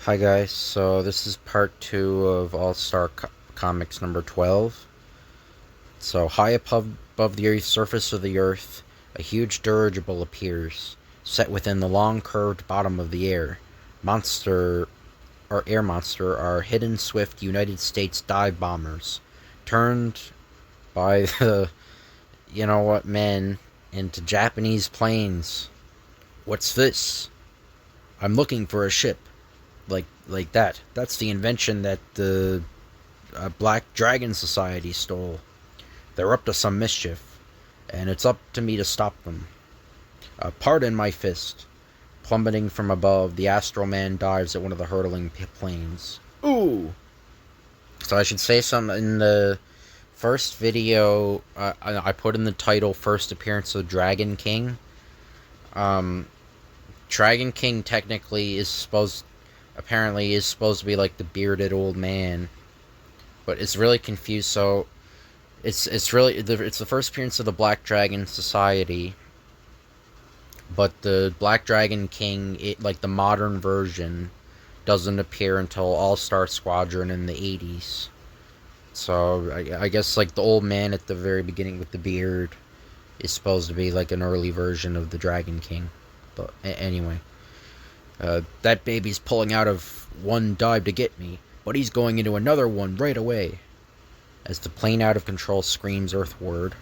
Hi guys, so this is part 2 of All-Star Comics number 12. So high above the surface of the Earth, a huge dirigible appears, set within the long curved bottom of the air. Monster, or Air Monster, are hidden swift United States dive bombers, turned by the, men, into Japanese planes. What's this? I'm looking for a ship. Like that. That's the invention that the Black Dragon Society stole. They're up to some mischief, and it's up to me to stop them. Pardon my fist. Plummeting from above, the Astral Man dives at one of the hurtling planes. Ooh! So I should say something in the first video. I put in the title "First Appearance of Dragon King." Um, Dragon King technically apparently is supposed to be like the bearded old man, but it's really confused. So it's the first appearance of the Black Dragon Society, but the Black Dragon King, like the modern version, doesn't appear until All Star Squadron in the 80s. So I guess like the old man at the very beginning with the beard is supposed to be like an early version of the Dragon King. But anyway, that baby's pulling out of one dive to get me, but he's going into another one right away. As the plane out of control screams earthward,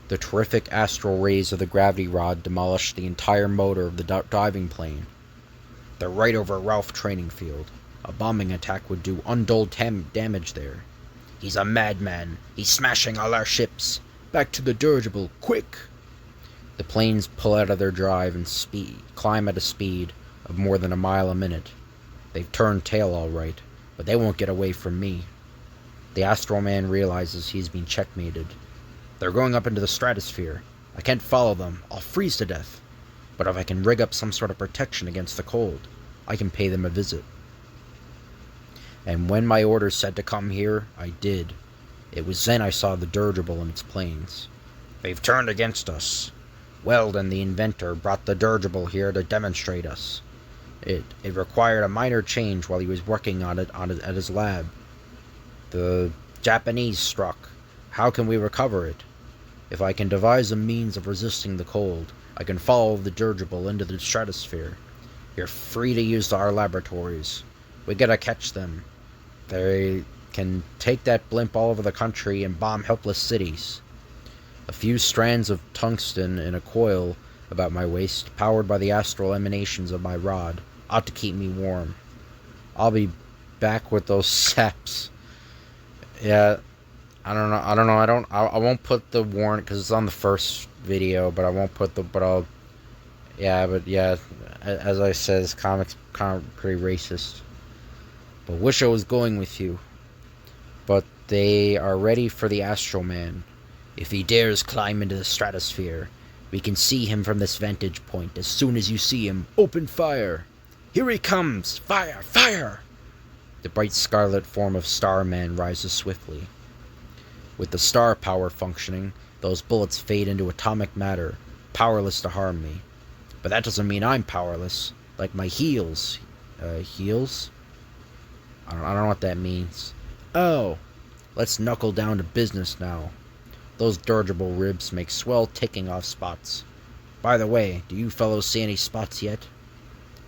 the terrific astral rays of the gravity rod demolish the entire motor of the diving plane. They're right over Ralph training field. A bombing attack would do untold damage there. He's a madman. He's smashing all our ships. Back to the dirigible, quick! The planes pull out of their drive and climb at a speed of more than a mile a minute. They've turned tail all right, but they won't get away from me. The Astral Man realizes he's been checkmated. They're going up into the stratosphere. I can't follow them. I'll freeze to death. But if I can rig up some sort of protection against the cold, I can pay them a visit. And when my orders said to come here, I did. It was then I saw the dirigible and its planes. They've turned against us. Weldon, the inventor, brought the dirigible here to demonstrate us. It required a minor change while he was working on it at his lab. The Japanese struck. How can we recover it? If I can devise a means of resisting the cold, I can follow the dirigible into the stratosphere. You're free to use our laboratories. We gotta catch them. They can take that blimp all over the country and bomb helpless cities. A few strands of tungsten in a coil about my waist, powered by the astral emanations of my rod, ought to keep me warm. I'll be back with those saps. Yeah, I don't know. I won't put the warrant because it's on the first video, but I won't put the. But I'll. Yeah, but yeah, as I said, this comic's kind of pretty racist. But wish I was going with you. But they are ready for the Astral Man. If he dares climb into the stratosphere, we can see him from this vantage point. As soon as you see him, open fire. Here he comes! Fire! Fire! The bright scarlet form of Starman rises swiftly. With the star power functioning, those bullets fade into atomic matter, powerless to harm me. But that doesn't mean I'm powerless. Like my heels. Heels? I don't know what that means. Oh, let's knuckle down to business now. Those dirigible ribs make swell ticking off spots. By the way, do you fellows see any spots yet?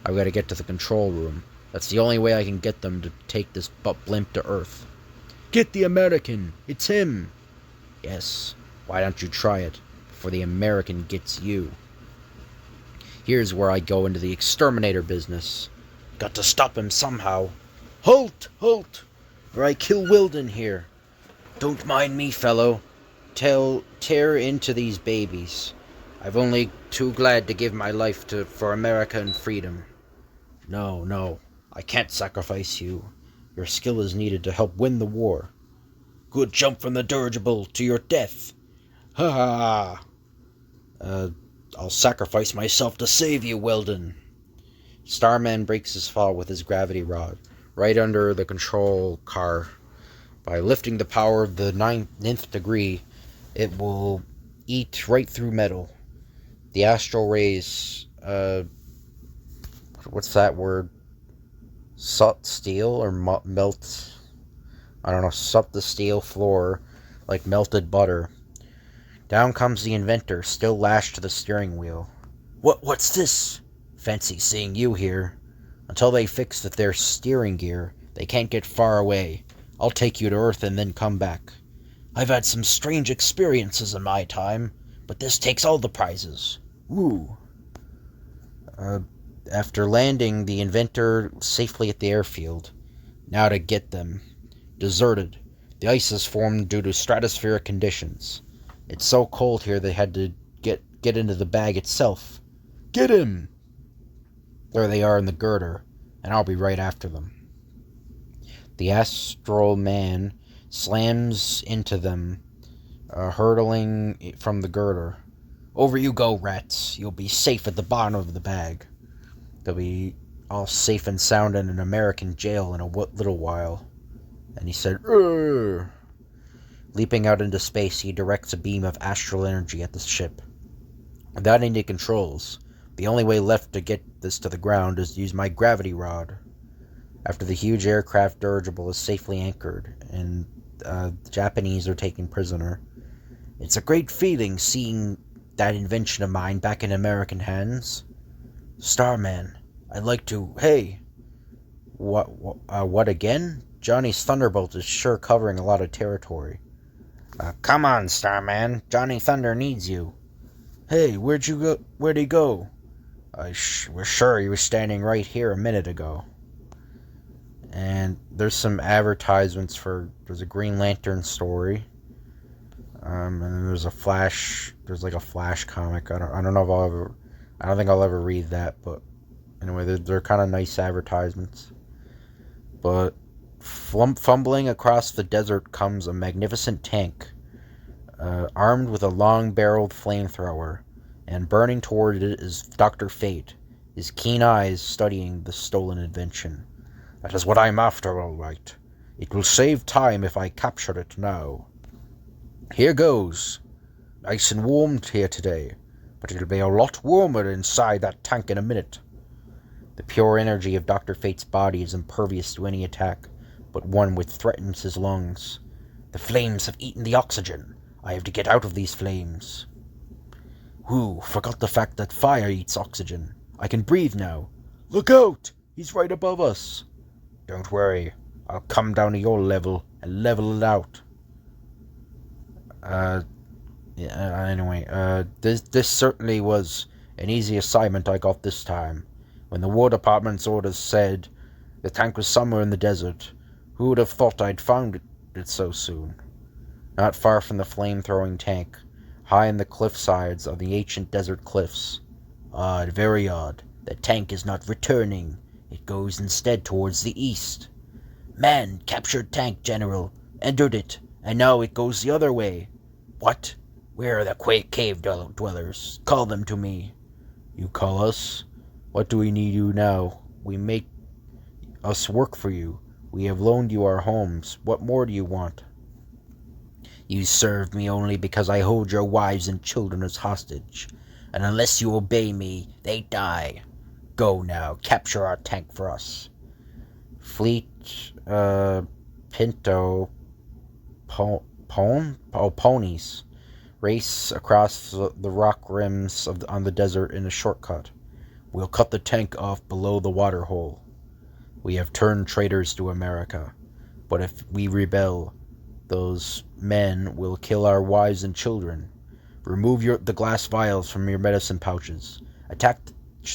I've got to get to the control room. That's the only way I can get them to take this blimp to Earth. Get the American! It's him! Yes, why don't you try it, before the American gets you? Here's where I go into the exterminator business. Got to stop him somehow. Halt! Halt! Or I kill Weldon here. Don't mind me, fellow. Tear into these babies. I've only too glad to give my life for America and freedom. No, I can't sacrifice you. Your skill is needed to help win the war. Good jump from the dirigible to your death. Ha ha! I'll sacrifice myself to save you, Weldon. Starman breaks his fall with his gravity rod, right under the control car. By lifting the power of the ninth degree, it will eat right through metal. The astral rays, what's that word? Salt steel or melt, I don't know, sup the steel floor like melted butter. Down comes the inventor, still lashed to the steering wheel. What's this? Fancy seeing you here. Until they fix their steering gear, they can't get far away. I'll take you to Earth and then come back. I've had some strange experiences in my time, but this takes all the prizes. Woo. After landing the inventor safely at the airfield, now to get them. Deserted. The ice has formed due to stratospheric conditions. It's so cold here they had to get into the bag itself. Get him! There they are in the girder, and I'll be right after them. The astral man slams into them, hurtling from the girder. Over you go, rats. You'll be safe at the bottom of the bag. They'll be all safe and sound in an American jail in a little while. And he said, "Urgh." Leaping out into space, he directs a beam of astral energy at the ship. Without any controls, the only way left to get this to the ground is to use my gravity rod. After the huge aircraft dirigible is safely anchored, and the Japanese are taken prisoner, it's a great feeling seeing that invention of mine back in American hands. Starman, I'd like to... Hey! What again? Johnny's Thunderbolt is sure covering a lot of territory. Come on, Starman. Johnny Thunder needs you. Hey, where'd he go? We're sure he was standing right here a minute ago. And there's some advertisements there's a Green Lantern story. And then there's like a Flash comic. I don't think I'll ever read that, but anyway, they're kind of nice advertisements. But fumbling across the desert comes a magnificent tank, armed with a long-barreled flamethrower, and burning toward it is Dr. Fate, his keen eyes studying the stolen invention. That is what I'm after, all right. It will save time if I capture it now. Here goes. Nice and warm here today, but it'll be a lot warmer inside that tank in a minute. The pure energy of Dr. Fate's body is impervious to any attack, but one which threatens his lungs. The flames have eaten the oxygen. I have to get out of these flames. Forgot the fact that fire eats oxygen. I can breathe now. Look out! He's right above us. Don't worry. I'll come down to your level and level it out. This certainly was an easy assignment I got this time. When the War Department's orders said the tank was somewhere in the desert, who would have thought I'd found it so soon? Not far from the flame-throwing tank, high in the cliff sides of the ancient desert cliffs. Odd, very odd. The tank is not returning. It goes instead towards the east. Man, captured tank, General. Entered it, and now it goes the other way. What? Where are the cave dwellers? Call them to me. You call us? What do we need you now? We make us work for you. We have loaned you our homes. What more do you want? You serve me only because I hold your wives and children as hostage. And unless you obey me, they die. Go now, capture our tank for us. Fleet, Pinto, ponies race across the rock rims on the desert in a shortcut. We'll cut the tank off below the waterhole. We have turned traitors to America, but if we rebel, those men will kill our wives and children. Remove the glass vials from your medicine pouches. Attach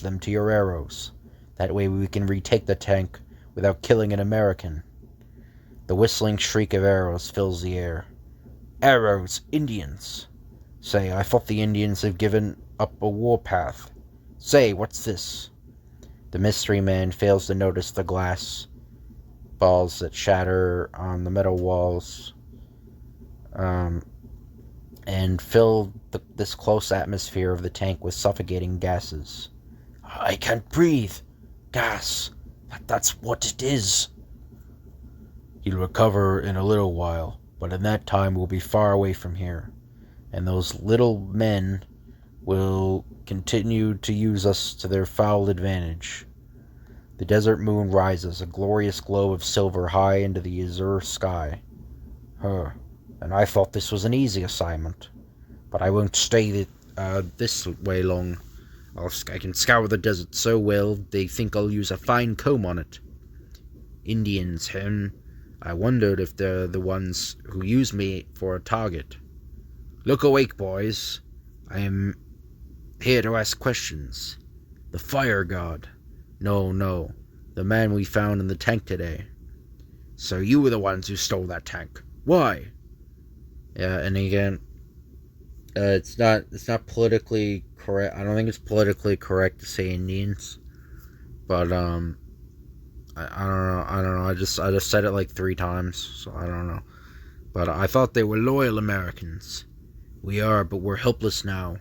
them to your arrows. That way we can retake the tank without killing an American. The whistling shriek of arrows fills the air. Arrows! Indians! Say, I thought the Indians have given up a warpath. Say, what's this? The mystery man fails to notice the glass balls that shatter on the metal walls and fill this close atmosphere of the tank with suffocating gases. I can't breathe. Gas. That's what it is. You'll recover in a little while, but in that time we'll be far away from here, and those little men will continue to use us to their foul advantage. The desert moon rises, a glorious globe of silver high into the azure sky. And I thought this was an easy assignment. But I won't stay this way long. I can scour the desert so well they think I'll use a fine comb on it. Indians, I wondered if they're the ones who use me for a target. Look awake, boys. I am here to ask questions. The fire god. No. The man we found in the tank today. So you were the ones who stole that tank. Why? Yeah, and again, it's not politically correct. I don't think it's politically correct to say Indians. But I don't know. I just said it like 3 times, so I don't know. But I thought they were loyal Americans. We are, but we're helpless now.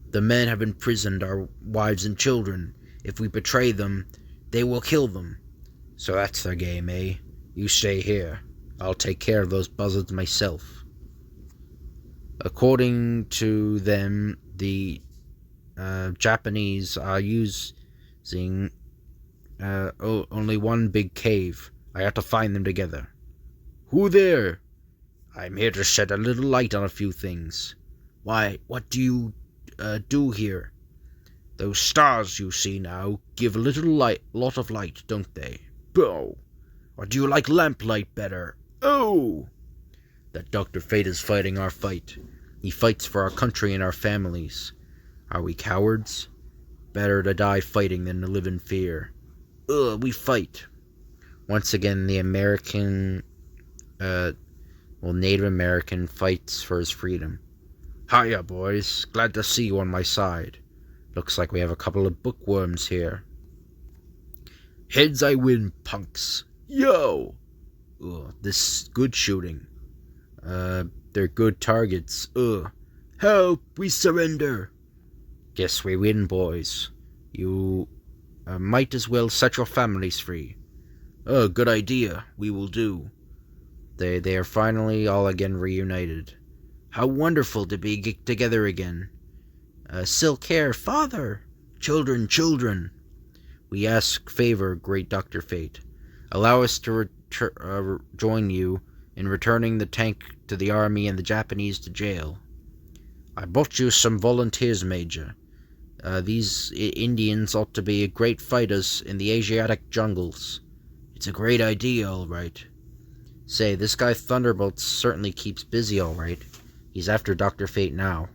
The men have imprisoned our wives and children. If we betray them, they will kill them. So that's their game, eh? You stay here. I'll take care of those buzzards myself. According to them, the Japanese are using only one big cave. I have to find them together. Who there? I'm here to shed a little light on a few things. Why, what do you do here? Those stars you see now give a lot of light, don't they? Bow. Or do you like lamplight better? Oh! That Dr. Fate is fighting our fight. He fights for our country and our families. Are we cowards? Better to die fighting than to live in fear. We fight. Once again, the Native American fights for his freedom. Hiya, boys. Glad to see you on my side. Looks like we have a couple of bookworms here. Heads I win, punks. Yo! This is good shooting. They're good targets. Help! We surrender! Guess we win, boys. You might as well set your families free. Good idea. We will do. They are finally all again reunited. How wonderful to be together again. Silk hair, father! Children! We ask favor, great Dr. Fate. Allow us to join you in returning the tank to the army and the Japanese to jail. I brought you some volunteers, Major. These Indians ought to be great fighters in the Asiatic jungles. It's a great idea, all right. Say, this guy Thunderbolt certainly keeps busy, all right. He's after Dr. Fate now.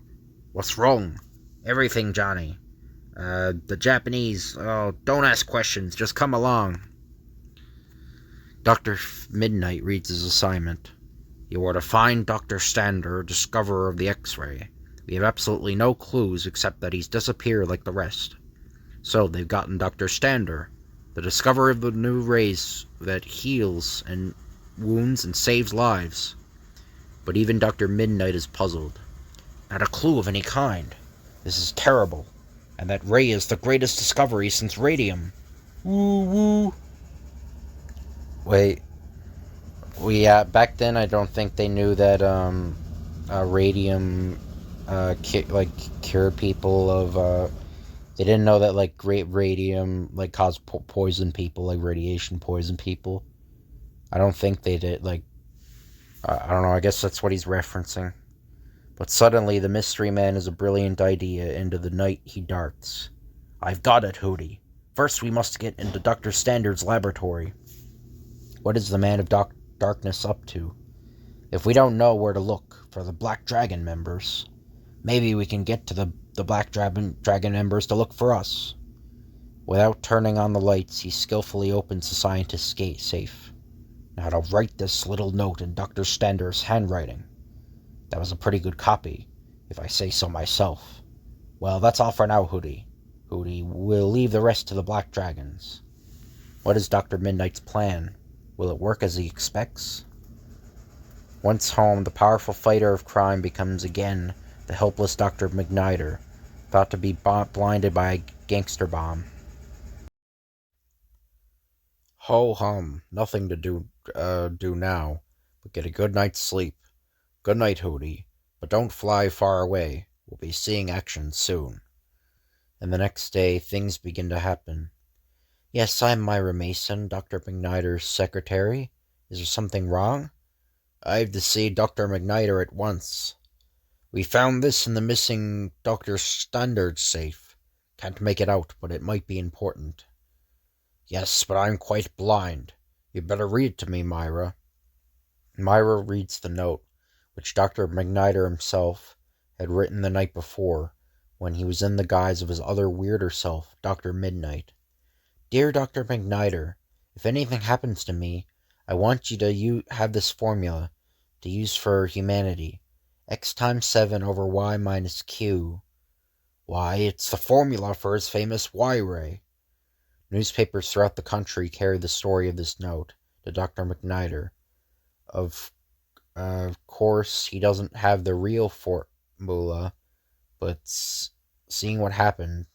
What's wrong? Everything, Johnny. The Japanese... Oh, don't ask questions. Just come along. Dr. Midnight reads his assignment. You are to find Dr. Stander, discoverer of the X-ray. We have absolutely no clues except that he's disappeared like the rest. So they've gotten Dr. Stander, the discoverer of the new rays that heals and wounds and saves lives. But even Dr. Midnight is puzzled. Not a clue of any kind. This is terrible. And that ray is the greatest discovery since radium. Woo woo. Wait. Back then I don't think they knew that radium cure people of they didn't know that like great radium like caused poison people, like radiation poison people. I don't think they did. Like I don't know, I guess that's what he's referencing. But suddenly the mystery man has a brilliant idea. Into the night he darts. I've got it, Hooty. First we must get into Dr. Standard's laboratory. What is the man of darkness up to? If we don't know where to look for the Black Dragon members, maybe we can get to the Black Dragon members to look for us. Without turning on the lights, he skillfully opens the scientist's safe. Now to write this little note in Dr. Stander's handwriting. That was a pretty good copy, if I say so myself. Well, that's all for now, Hooty. Hooty, we'll leave the rest to the Black Dragons. What is Dr. Midnight's plan? Will it work as he expects? Once home, the powerful fighter of crime becomes again the helpless Dr. McNider, thought to be blinded by a gangster bomb. Ho-hum, nothing to do now, but get a good night's sleep. Good night, Hooty, but don't fly far away. We'll be seeing action soon. And the next day, things begin to happen. Yes, I'm Myra Mason, Dr. McNider's secretary. Is there something wrong? I have to see Dr. McNider at once. We found this in the missing Dr. Standard safe. Can't make it out, but it might be important. Yes, but I'm quite blind. You'd better read it to me, Myra. Myra reads the note, which Dr. McNider himself had written the night before, when he was in the guise of his other weirder self, Dr. Midnight. Dear Dr. McNider, if anything happens to me, I want you to have this formula to use for humanity. X times 7 over Y minus Q. Why, it's the formula for his famous Y-ray. Newspapers throughout the country carry the story of this note to Dr. McNider. Of course, he doesn't have the real formula, but seeing what happened,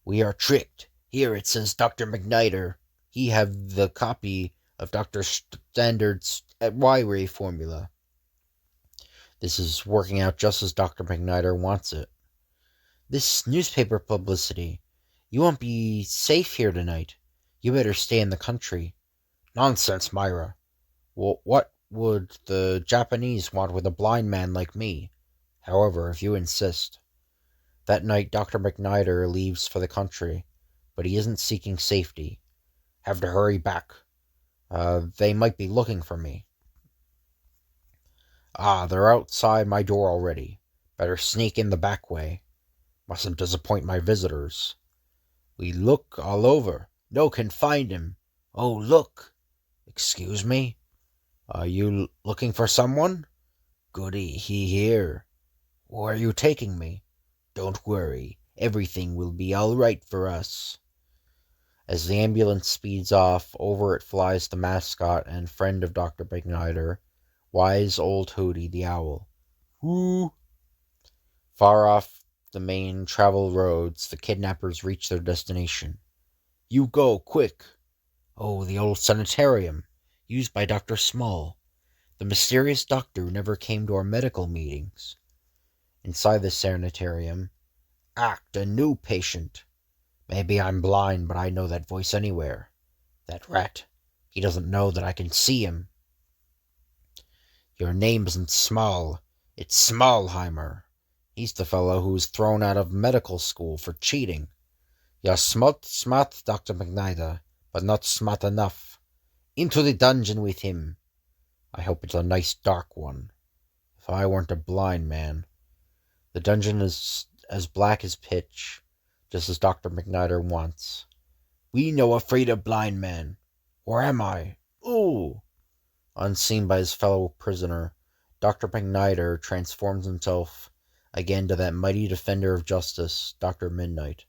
we are tricked. Here it says Dr. McNider. He have the copy of Dr. Standard's Y-ray formula. This is working out just as Dr. McNider wants it. This newspaper publicity. You won't be safe here tonight. You better stay in the country. Nonsense, Myra. Well, what would the Japanese want with a blind man like me? However, if you insist. That night, Dr. McNider leaves for the country, but he isn't seeking safety. Have to hurry back. They might be looking for me. Ah, they're outside my door already. Better sneak in the back way. Mustn't disappoint my visitors. We look all over. No can find him. Oh, look. Excuse me? Are you looking for someone? Goody, he here. Where are you taking me? Don't worry. Everything will be all right for us. As the ambulance speeds off, over it flies the mascot and friend of Dr. McNider, wise old Hooty the owl. Whoo! Far off the main travel roads, the kidnappers reach their destination. You go, quick! Oh, the old sanitarium, used by Dr. Small, the mysterious doctor who never came to our medical meetings. Inside the sanitarium, act a new patient. Maybe I'm blind, but I know that voice anywhere. That rat. He doesn't know that I can see him. Your name isn't Small. It's Smallheimer. He's the fellow who was thrown out of medical school for cheating. You're smart, Dr. McNider, but not smart enough. Into the dungeon with him. I hope it's a nice dark one. If I weren't a blind man. The dungeon is as black as pitch, just as Dr. McNider wants. We no afraid of blind man. Where am I? Ooh! Unseen by his fellow prisoner, Dr. McNider transforms himself again to that mighty defender of justice, Dr. Midnight.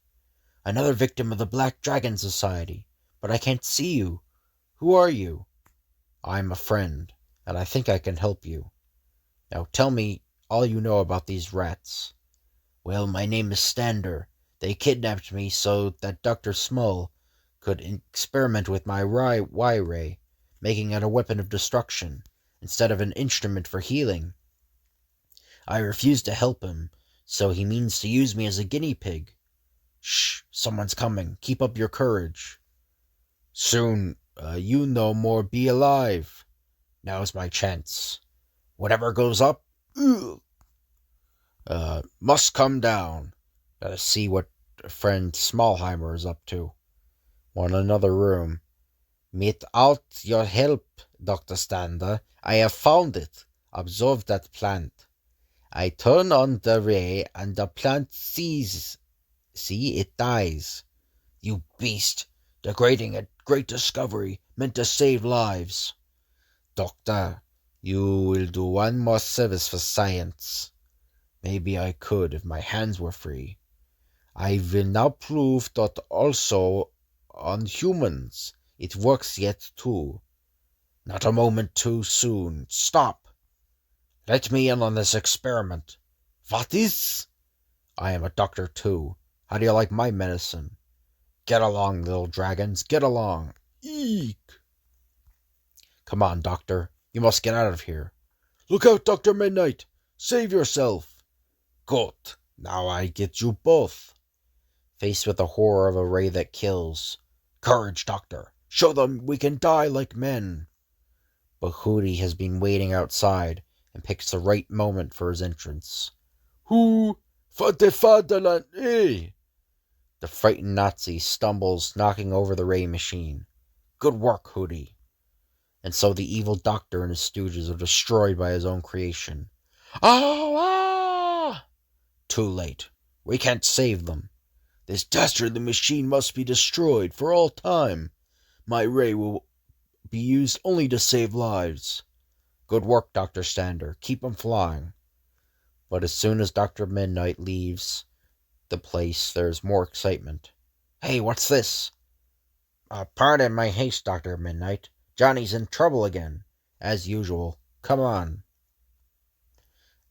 Another victim of the Black Dragon Society, but I can't see you. Who are you? I'm a friend, and I think I can help you. Now tell me all you know about these rats. Well, my name is Stander. They kidnapped me so that Dr. Small could experiment with my Y-ray, making it a weapon of destruction, instead of an instrument for healing. I refused to help him, so he means to use me as a guinea pig. Shh, someone's coming. Keep up your courage. Soon, you no more be alive. Now's my chance. Whatever goes up, must come down. Gotta see what friend Smallheimer is up to. Want another room. Without your help, Dr. Stander, I have found it. Observe that plant. I turn on the ray, and the plant sees. See, it dies. You beast, degrading a great discovery meant to save lives. Doctor, you will do one more service for science. Maybe I could if my hands were free. I will now prove that also on humans it works yet too. Not a moment too soon. Stop! Let me in on this experiment. What is? I am a doctor too. How do you like my medicine? Get along, little dragons, get along. Eek! Come on, doctor. You must get out of here. Look out, Dr. Midnight! Save yourself! Good. Now I get you both. Faced with the horror of a ray that kills, Courage, Doctor. Show them we can die like men. But Hooty has been waiting outside and picks the right moment for his entrance. Who? For the fatherland, eh? The frightened Nazi stumbles, knocking over the ray machine. Good work, Hooty. And so the evil doctor and his stooges are destroyed by his own creation. Oh, ah! Too late. We can't save them. This dastardly machine must be destroyed for all time. My ray will be used only to save lives. Good work, Dr. Stander. Keep 'em flying. But as soon as Dr. Midnight leaves the place, there's more excitement. Hey, what's this? Pardon my haste, Dr. Midnight. Johnny's in trouble again. As usual. Come on.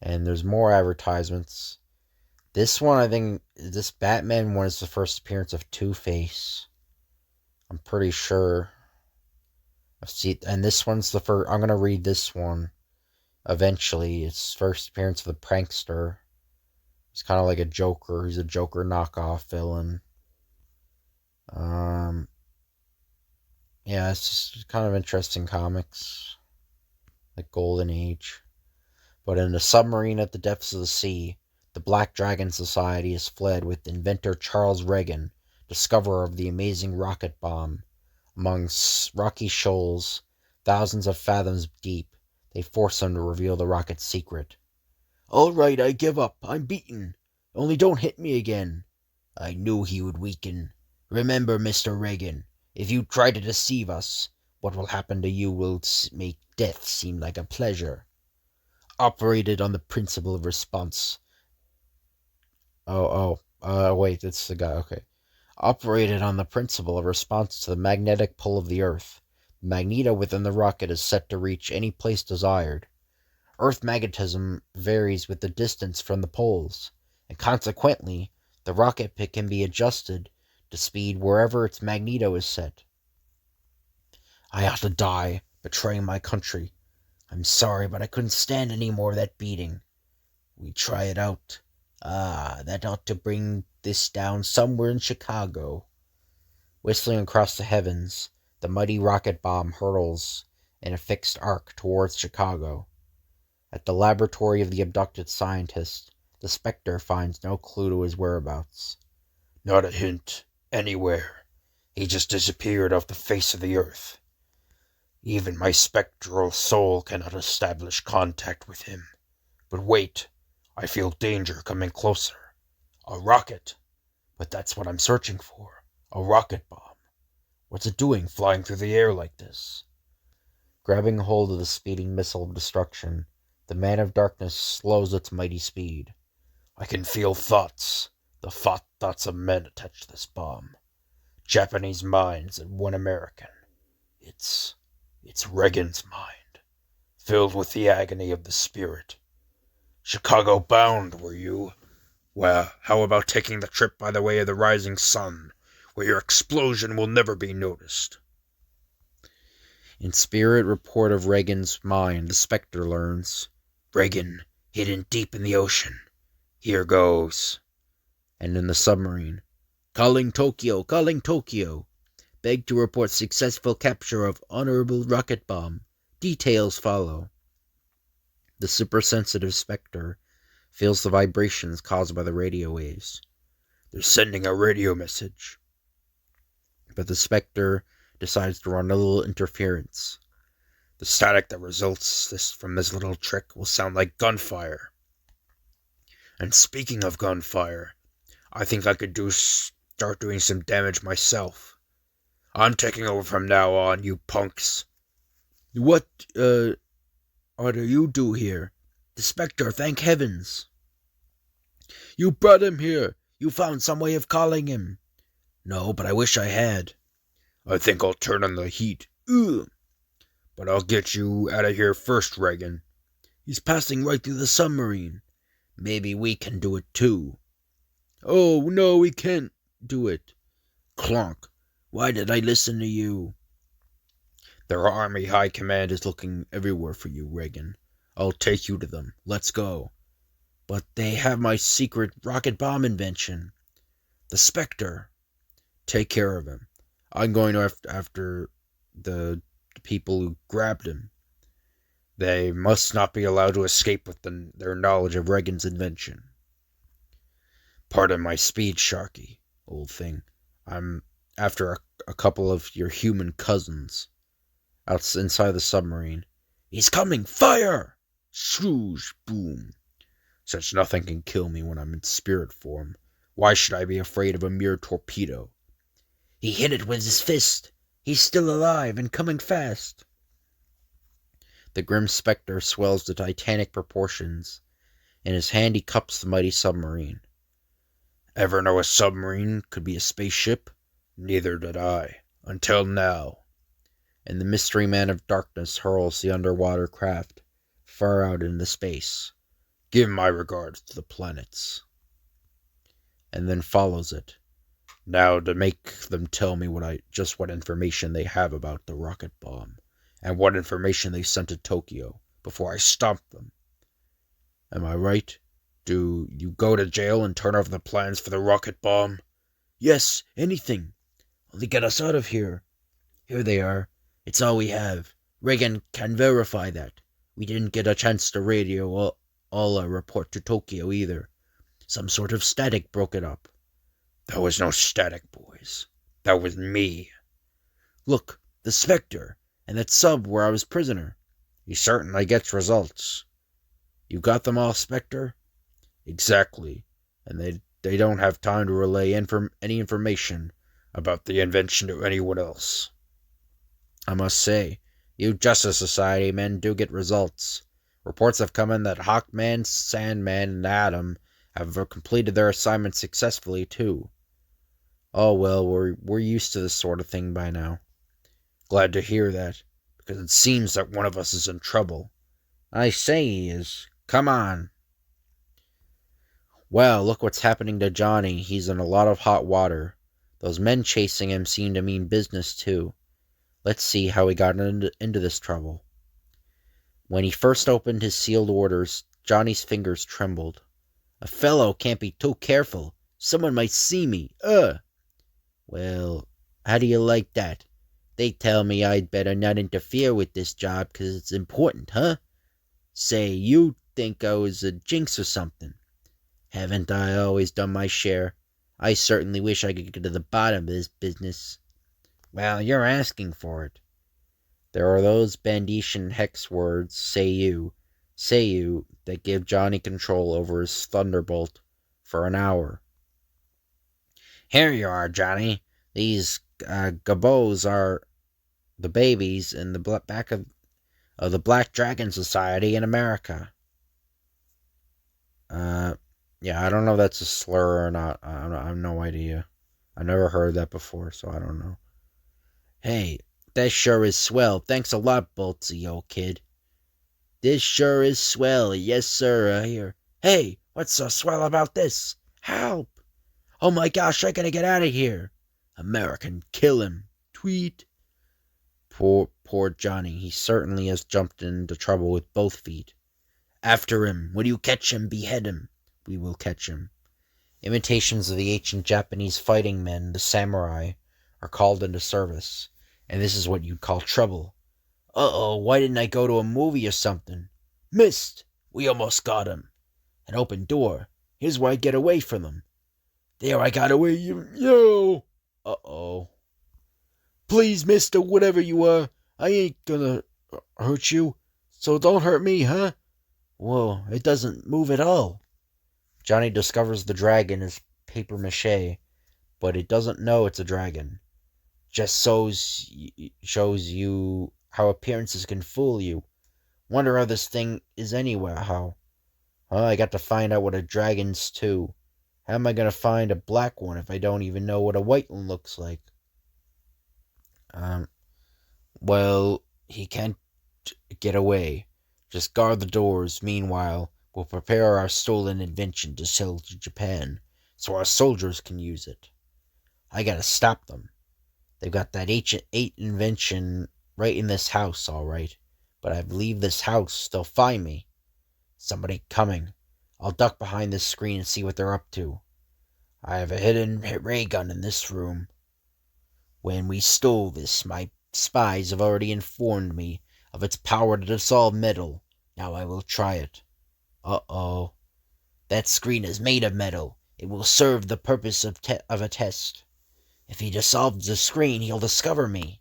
And there's more advertisements. This one, I think, this Batman one is the first appearance of Two-Face. I'm pretty sure. And this one's the first. I'm going to read this one. Eventually, it's first appearance of the Prankster. He's kind of like a Joker. He's a Joker knockoff villain. Yeah, it's just kind of interesting comics. Like Golden Age. But in a submarine at the depths of the sea, the Black Dragon Society has fled with inventor Charles Reagan, discoverer of the amazing rocket bomb. Among rocky shoals, thousands of fathoms deep, they force him to reveal the rocket's secret. All right, I give up. I'm beaten. Only don't hit me again. I knew he would weaken. Remember, Mr. Reagan, if you try to deceive us, what will happen to you will make death seem like a pleasure. Operated on the principle of response. Wait, that's the guy, okay. Operated on the principle of response to the magnetic pull of the Earth. The magneto within the rocket is set to reach any place desired. Earth magnetism varies with the distance from the poles, and consequently, the rocket can be adjusted to speed wherever its magneto is set. I ought to die, betraying my country. I'm sorry, but I couldn't stand any more of that beating. We try it out. That ought to bring this down somewhere in Chicago. Whistling across the heavens, the mighty rocket bomb hurtles in a fixed arc towards Chicago. At the laboratory of the abducted scientist, the Spectre finds no clue to his whereabouts. Not a hint, anywhere. He just disappeared off the face of the earth. Even my spectral soul cannot establish contact with him. But wait, I feel danger coming closer. A rocket. But that's what I'm searching for. A rocket bomb. What's it doing flying through the air like this? Grabbing hold of the speeding missile of destruction, the Man of Darkness slows its mighty speed. I can feel thoughts. The thoughts of men attached to this bomb. Japanese minds and one American. It's Reagan's mind, filled with the agony of the spirit. Chicago bound, were you? Well, how about taking the trip by the way of the rising sun, where your explosion will never be noticed? In spirit report of Reagan's mind, the Spectre learns. Reagan, hidden deep in the ocean. Here goes. And in the submarine. Calling Tokyo. Beg to report successful capture of honorable rocket bomb. Details follow. The supersensitive Spectre feels the vibrations caused by the radio waves. They're sending a radio message. But the Spectre decides to run a little interference. The static that results from this little trick will sound like gunfire. And speaking of gunfire, I think I could start doing some damage myself. I'm taking over from now on, you punks. What, do you do here? The Spectre, thank heavens. You brought him here. You found some way of calling him. No, but I wish I had. I think I'll turn on the heat. Ugh. But I'll get you out of here first, Reagan. He's passing right through the submarine. Maybe we can do it too. Oh, no, we can't do it. Clonk. Why did I listen to you? Their Army High Command is looking everywhere for you, Reagan. I'll take you to them. Let's go. But they have my secret rocket bomb invention. The Spectre. Take care of him. I'm going after the people who grabbed him. They must not be allowed to escape with their knowledge of Reagan's invention. Pardon my speed, Sharky, old thing. I'm after a couple of your human cousins inside the submarine. He's coming! Fire! Swoosh! Boom! Such nothing can kill me when I'm in spirit form. Why should I be afraid of a mere torpedo? He hit it with his fist. He's still alive and coming fast. The grim specter swells to titanic proportions. In his hand he cups the mighty submarine. Ever know a submarine could be a spaceship? Neither did I. Until now. And the mystery man of darkness hurls the underwater craft far out into space. Give my regards to the planets. And then follows it. Now to make them tell me what information they have about the rocket bomb, and what information they sent to Tokyo before I stomp them. Am I right? Do you go to jail and turn over the plans for the rocket bomb? Yes, anything. Only get us out of here. Here they are. It's all we have. Reagan can verify that. We didn't get a chance to radio all our report to Tokyo either. Some sort of static broke it up. There was no static, boys. That was me. Look, the Spectre, and that sub where I was prisoner. He certainly gets results. You got them all, Spectre? Exactly. And they don't have time to relay any information about the invention to anyone else. I must say, you Justice Society men do get results. Reports have come in that Hawkman, Sandman, and Atom have completed their assignments successfully, too. Oh well, we're used to this sort of thing by now. Glad to hear that, because it seems that one of us is in trouble. I say he is. Come on. Well, look what's happening to Johnny. He's in a lot of hot water. Those men chasing him seem to mean business, too. Let's see how he got into this trouble. When he first opened his sealed orders, Johnny's fingers trembled. A fellow can't be too careful. Someone might see me. Well, how do you like that? They tell me I'd better not interfere with this job 'cause it's important, huh? Say, you think I was a jinx or something. Haven't I always done my share? I certainly wish I could get to the bottom of this business. Well, you're asking for it. There are those Banditian hex words, say you, that give Johnny control over his Thunderbolt for an hour. Here you are, Johnny. These gobos are the babies in the back of the Black Dragon Society in America. Yeah, I don't know if that's a slur or not. I have no idea. I've never heard that before, so I don't know. Hey, that sure is swell. Thanks a lot, Boltsy, old kid. This sure is swell. Yes, sir, I hear. Hey, what's so swell about this? Help! Oh my gosh, I gotta get out of here. American, kill him. Tweet. Poor Johnny. He certainly has jumped into trouble with both feet. After him. When you catch him, behead him. We will catch him. Imitations of the ancient Japanese fighting men, the samurai, are called into service. And this is what you'd call trouble. Uh-oh, why didn't I go to a movie or something? Missed! We almost got him. An open door. Here's where I get away from them. There, I got away, yo! Uh-oh. Please, mister, whatever you are, I ain't gonna hurt you, so don't hurt me, huh? Whoa, it doesn't move at all. Johnny discovers the dragon is papier-mâché, but it doesn't know it's a dragon. Just shows you how appearances can fool you. Wonder how this thing is anyway, how? I got to find out what a dragon's too. How am I going to find a black one if I don't even know what a white one looks like? Well, he can't get away. Just guard the doors. Meanwhile, we'll prepare our stolen invention to sell to Japan, so our soldiers can use it. I gotta stop them. They've got that ancient invention right in this house, all right. But I leave this house, they'll find me. Somebody coming. I'll duck behind this screen and see what they're up to. I have a hidden ray gun in this room. When we stole this, my spies have already informed me of its power to dissolve metal. Now I will try it. Uh-oh. That screen is made of metal. It will serve the purpose of a test. If he dissolves the screen, he'll discover me.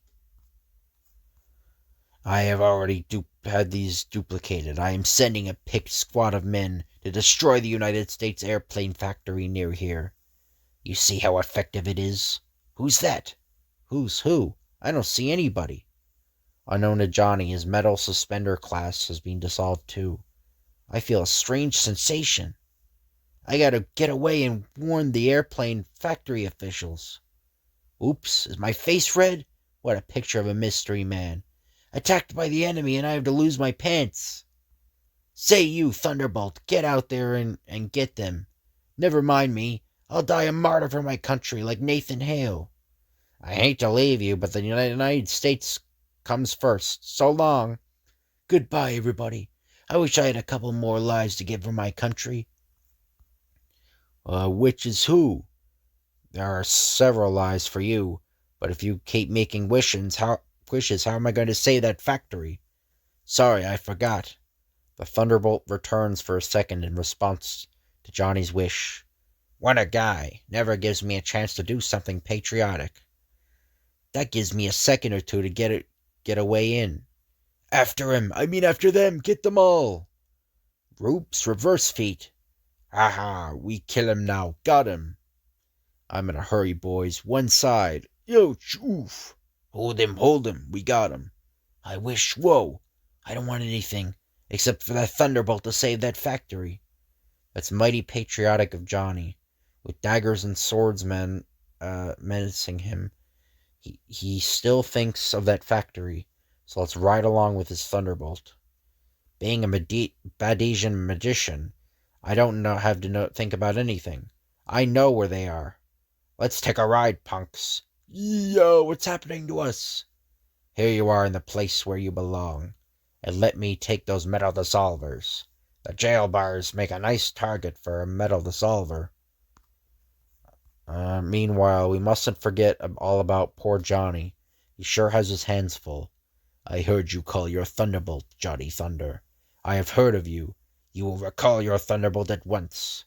I have already had these duplicated. I am sending a picked squad of men to destroy the United States airplane factory near here. You see how effective it is? Who's that? Who's who? I don't see anybody. Unknown to Johnny, his metal suspender class has been dissolved too. I feel a strange sensation. I gotta get away and warn the airplane factory officials. Oops, is my face red? What a picture of a mystery man. Attacked by the enemy and I have to lose my pants. Say you, Thunderbolt, get out there and get them. Never mind me. I'll die a martyr for my country like Nathan Hale. I hate to leave you, but the United States comes first. So long. Goodbye, everybody. I wish I had a couple more lives to give for my country. Which is who? There are several lives for you, but if you keep making wishes, how am I going to save that factory? Sorry, I forgot. The Thunderbolt returns for a second in response to Johnny's wish. What a guy. Never gives me a chance to do something patriotic. That gives me a second or two to get away in. After him. I mean after them. Get them all. Ropes, reverse feet. Aha, we kill him now. Got him. I'm in a hurry, boys. One side. Yo, oof. Hold him. We got him. I wish. Whoa. I don't want anything except for that Thunderbolt to save that factory. That's mighty patriotic of Johnny. With daggers and swordsmen menacing him, he still thinks of that factory, so let's ride along with his Thunderbolt. Being a Badesian magician, I don't have to think about anything. I know where they are. Let's take a ride, punks. Yo, what's happening to us? Here you are in the place where you belong, and let me take those metal dissolvers. The jail bars make a nice target for a metal dissolver. Meanwhile, we mustn't forget all about poor Johnny. He sure has his hands full. I heard you call your Thunderbolt, Johnny Thunder. I have heard of you. You will recall your Thunderbolt at once.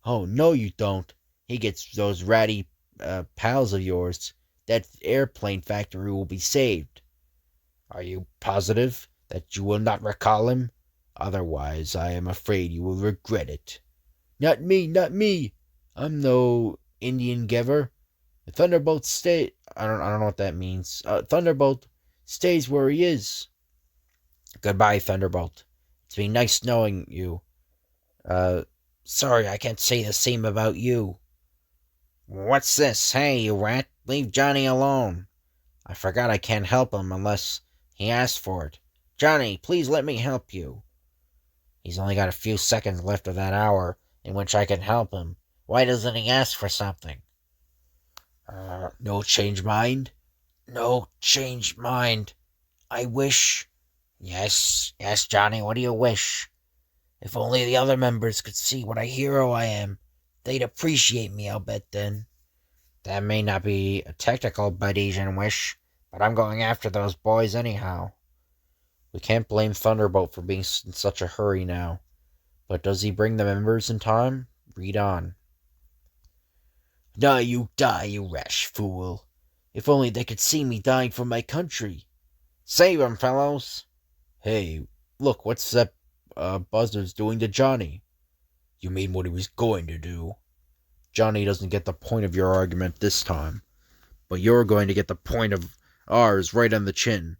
Oh, no you don't. He gets those ratty pals of yours. That airplane factory will be saved. Are you positive that you will not recall him? Otherwise, I am afraid you will regret it. Not me. I'm no Indian giver. The Thunderbolt stay. I don't know what that means. Thunderbolt stays where he is. Goodbye, Thunderbolt. It's been nice knowing you. Sorry, I can't say the same about you. What's this? Hey, you rat. Leave Johnny alone. I forgot I can't help him unless he asks for it. Johnny, please let me help you. He's only got a few seconds left of that hour in which I can help him. Why doesn't he ask for something? No change mind? No change mind. I wish. Yes, Johnny, what do you wish? If only the other members could see what a hero I am. They'd appreciate me, I'll bet then. That may not be a technical Badesian wish, but I'm going after those boys anyhow. We can't blame Thunderbolt for being in such a hurry now. But does he bring the members in time? Read on. Die, you rash fool. If only they could see me dying for my country. Save him, fellows. Hey, look, what's that buzzard's doing to Johnny? You mean what he was going to do? Johnny doesn't get the point of your argument this time, but you're going to get the point of ours right on the chin.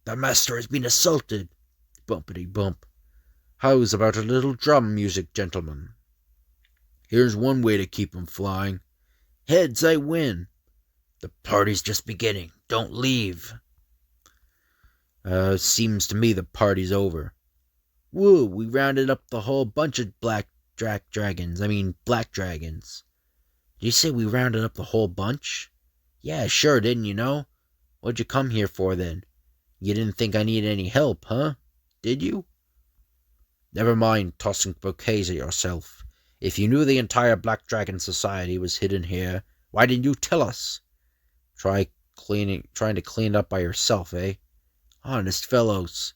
The master has been assaulted. Bumpity bump. How's about a little drum music, gentlemen? Here's one way to keep 'em flying. Heads, I win. The party's just beginning. Don't leave. Seems to me the party's over. Woo, we rounded up the whole bunch of black dragons. Did you say we rounded up the whole bunch? Yeah, sure, didn't you know? What'd you come here for, then? You didn't think I needed any help, huh? Did you? Never mind tossing bouquets at yourself. If you knew the entire Black Dragon Society was hidden here, why didn't you tell us? Try trying to clean it up by yourself, eh? Honest, fellows,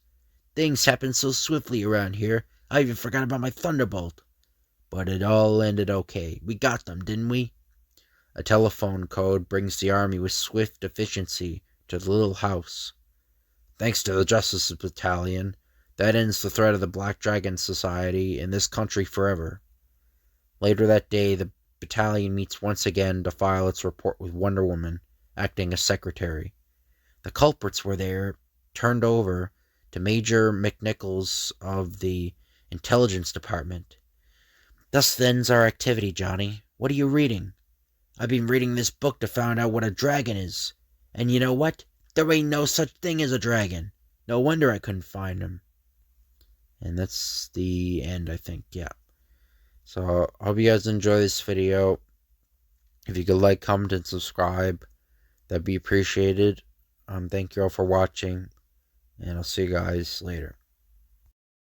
things happen so swiftly around here, I even forgot about my thunderbolt. But it all ended okay. We got them, didn't we? A telephone code brings the army with swift efficiency to the little house. Thanks to the Justice Battalion, that ends the threat of the Black Dragon Society in this country forever. Later that day, the battalion meets once again to file its report with Wonder Woman, acting as secretary. The culprits were there, turned over to Major McNichols of the Intelligence Department. Thus ends our activity, Johnny. What are you reading? I've been reading this book to find out what a dragon is. And you know what? There ain't no such thing as a dragon. No wonder I couldn't find him. And that's the end, I think, yeah. So, I hope you guys enjoy this video. If you could like, comment, and subscribe, that'd be appreciated. Thank you all for watching, and I'll see you guys later.